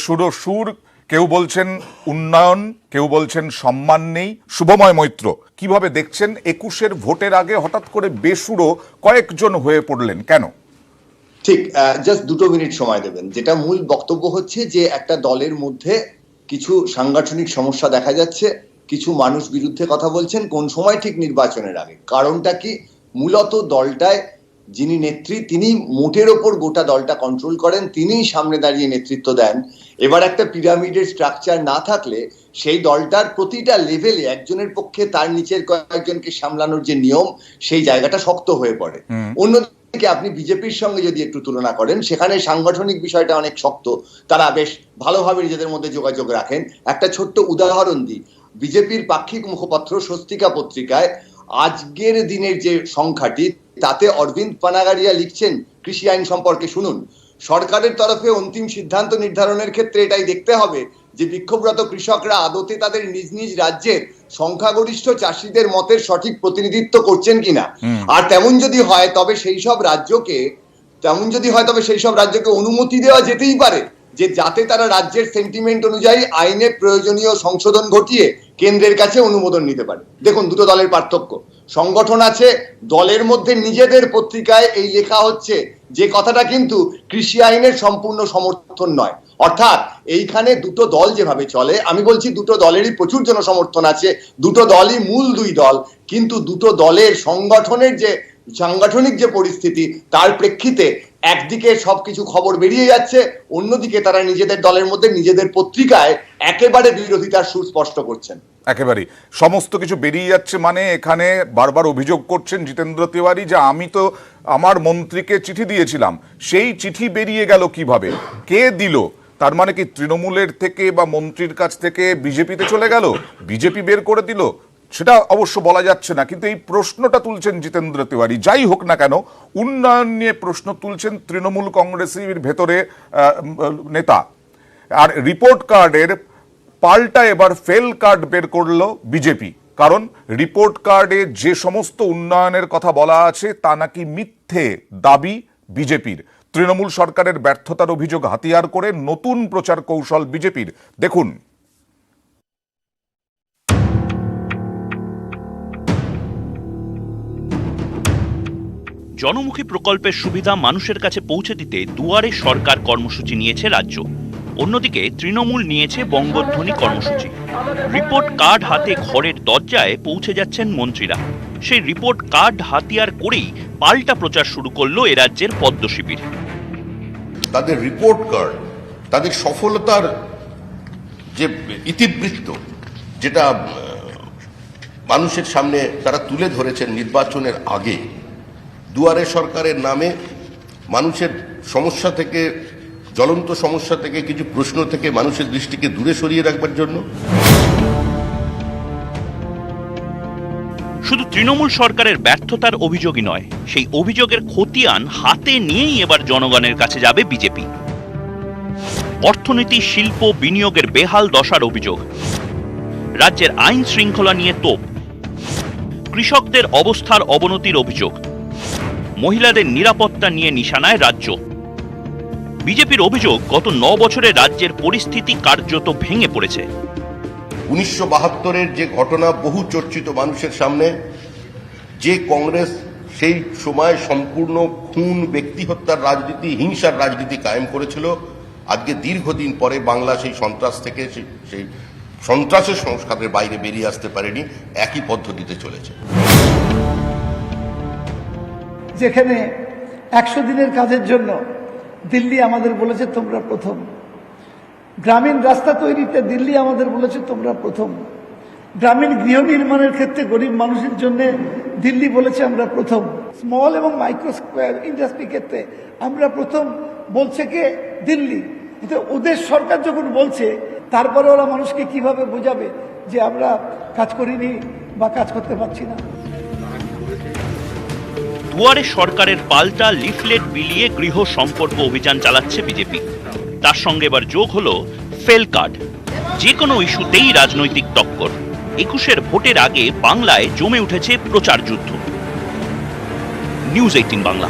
সুরো সুর, কেউ বলছেন উন্নয়ন, কেউ বলছেন সম্মান নেই। শুভময় মৈত্র, কিভাবে দেখছেন 21-এর ভোটের আগে হঠাৎ করে বেসুরো কয়েকজন হয়ে পড়লেন কেন? ঠিক, জাস্ট 2 মিনিট সময় দেবেন। যেটা মূল বক্তব্য হচ্ছে যে একটা দলের মধ্যে কিছু সাংগঠনিক সমস্যা দেখা যাচ্ছে, কিছু মানুষ বিরুদ্ধে কথা বলছেন, কোন সময়? ঠিক নির্বাচনের আগে। কারণটা কি? মূলত দলটায় যিনি নেত্রী তিনি মোটের ওপর গোটা দলটা কন্ট্রোল করেন, তিনিই সামনে দাঁড়িয়ে নেতৃত্ব দেন। এবার একটা পিরামিডের স্ট্রাকচার না থাকলে সেই দলটার প্রতিটা লেভেলে একজনের পক্ষে তার নিচের কয়েকজনকে সামলানোর যে নিয়ম, সেই জায়গাটা শক্ত হয়ে পড়ে। অন্যদিকে আপনি বিজেপির সঙ্গে যদি একটু তুলনা করেন, সেখানে সাংগঠনিক বিষয়টা অনেক শক্ত, তারা বেশ ভালোভাবে নিজেদের মধ্যে যোগাযোগ রাখেন। একটা ছোট্ট উদাহরণ দিই, বিজেপির পাক্ষিক মুখপাত্র স্বস্তিকা পত্রিকায় আজকের দিনের যে সংখ্যাটি, তাতে অরবিন্দ পানাগারিয়া লিখছেন কৃষি আইন সম্পর্কে, শুনুন। সরকারের তরফে অন্তিম সিদ্ধান্ত নির্ধারণের ক্ষেত্রে এটাই দেখতে হবে যে বিক্ষোভরত কৃষকরা আদতে তাদের নিজ নিজ রাজ্যের সংখ্যাগরিষ্ঠ চাষিদের মতের সঠিক প্রতিনিধিত্ব করছেন কিনা। আর তেমন যদি হয় তবে সেই সব রাজ্যকে অনুমতি দেওয়া যেতেই পারে যে যাতে তারা রাজ্যের সেন্টিমেন্ট অনুযায়ী আইনে প্রয়োজনীয় সংশোধন ঘটিয়ে কেন্দ্রের কাছে অনুমোদন নিতে পারে। দেখুন, দুটো দলের পার্থক্য। সংগঠন আছে, দলের মধ্যে নিজেদের পত্রিকায় এই লেখা হচ্ছে যে কথাটা কিন্তু কৃষি আইনের সম্পূর্ণ সমর্থন নয়। অর্থাৎ এইখানে দুটো দল যেভাবে চলে, আমি বলছি দুটো দলেরই প্রচুর জনসমর্থন আছে, দুটো দলই মূল দুই দল, কিন্তু দুটো দলের সাংগঠনিক যে পরিস্থিতি, তার প্রেক্ষিতে একদিকে সবকিছু খবর বেরিয়ে যাচ্ছে, অন্যদিকে তারা নিজেদের দলের মধ্যে নিজেদের পত্রিকায় একেবারে বিরোধিতার সুর স্পষ্ট করছেন। একেবারেই সমস্ত কিছু বেরিয়ে যাচ্ছে, মানে এখানে বারবার অভিযোগ করছেন জিতেন্দ্র তিওয়ারি যে আমি তো আমার মন্ত্রীকে চিঠি দিয়েছিলাম, সেই চিঠি বেরিয়ে গেল কিভাবে, কে দিল? তার মানে কি তৃণমূলের থেকে বা মন্ত্রীর কাছ থেকে বিজেপিতে চলে গেল, বিজেপি বের করে দিল? সেটা অবশ্য বলা যাচ্ছে না, কিন্তু এই প্রশ্নটা তুলছেন জিতেন্দ্র তিওয়ারি। যাই হোক না কেন, উন্নয়ন নিয়ে প্রশ্ন তুলছেন তৃণমূল কংগ্রেসের ভেতরে নেতা। আর রিপোর্ট কার্ডের পাল্টা এবার ফেল কার্ড বের করলো বিজেপি, কারণ রিপোর্ট কার্ডে যে সমস্ত উন্নয়নের কথা বলা আছে তা নাকি মিথ্যে দাবি বিজেপির। তৃণমূল সরকারের ব্যর্থতার অভিযোগ হাতিয়ার করে নতুন প্রচার কৌশল বিজেপির, দেখুন। জনমুখী প্রকল্পের সুবিধা মানুষের কাছে পৌঁছে দিতে দুয়ারে সরকার কর্মসূচি নিয়েছে রাজ্য। অন্যদিকে তৃণমূল নিয়েছে বঙ্গধ্বনি কর্মসূচি। রিপোর্ট কার্ড হাতে ঘরের দরজায় পৌঁছে যাচ্ছেন মন্ত্রীরা। সেই রিপোর্ট কার্ড হাতিয়ার করেই পাল্টা প্রচার শুরু করলো এ রাজ্যের পদ্ম শিবির। তাদের রিপোর্ট কার্ড, তাদের সফলতার যে ইতিবৃত্ত, যেটা মানুষের সামনে তারা তুলে ধরেছেন নির্বাচনের আগে, দুয়ারে সরকারের নামে মানুষের সমস্যা থেকে, জ্বলন্ত সমস্যা থেকে, কিছু প্রশ্ন থেকে মানুষের দৃষ্টিকে দূরে সরিয়ে রাখবার জন্য। শুধু তৃণমূল সরকারের ব্যর্থতার অভিযোগই নয়, সেই অভিযোগের খতিয়ান হাতে নিয়েই এবার জনগণের কাছে যাবে বিজেপি। অর্থনীতি, শিল্প, বিনিয়োগের বেহাল দশার অভিযোগ, রাজ্যের আইন শৃঙ্খলা নিয়ে তোপ, কৃষকদের অবস্থার অবনতির অভিযোগ, মহিলাদের নিরাপত্তা নিয়ে নিশানায় রাজ্য। বিজেপির অভিযোগ, গত 9 বছরে রাজ্যের পরিস্থিতি কার্যত ভেঙে পড়েছে। 1972-এর যে ঘটনা বহু চর্চিত মানুষের সামনে, যে কংগ্রেস সেই সময় সম্পূর্ণ খুন, ব্যক্তি হত্যার রাজনীতি, হিংসার রাজনীতি কায়েম করেছিল, আজকে দীর্ঘদিন পরে বাংলা সেই সন্ত্রাস থেকে, সেই সন্ত্রাসের সংস্কারের বাইরে বেরিয়ে আসতে পারেনি, একই পদ্ধতিতে চলেছে। যেখানে 100 দিনের কাজের জন্য দিল্লি আমাদের বলেছে তোমরা প্রথম, গ্রামীণ রাস্তা তৈরিতে দিল্লি আমাদের বলেছে তোমরা প্রথম, গ্রামীণ গৃহ নির্মাণের ক্ষেত্রে গরিব মানুষের জন্য দিল্লি বলেছে আমরা প্রথম, স্মল এবং মাইক্রো ইন্ডাস্ট্রি ক্ষেত্রে আমরা প্রথম বলছে কে? দিল্লি। কিন্তু ওদের সরকার যখন বলছে, তারপরে ওরা মানুষকে কিভাবে বোঝাবে যে আমরা কাজ করিনি বা কাজ করতে পারছি না? দুয়ারে সরকারের পাল্টা লিফলেট বিলিয়ে গৃহ সম্পর্ক অভিযান চালাচ্ছে বিজেপি। তার সঙ্গে এবার যোগ হলো ফেল কার্ড। যে কোনো ইস্যুতেই রাজনৈতিক টক্কর। 21-এর ভোটের আগে বাংলায় জমে উঠেছে প্রচার যুদ্ধ। নিউজ 18 বাংলা।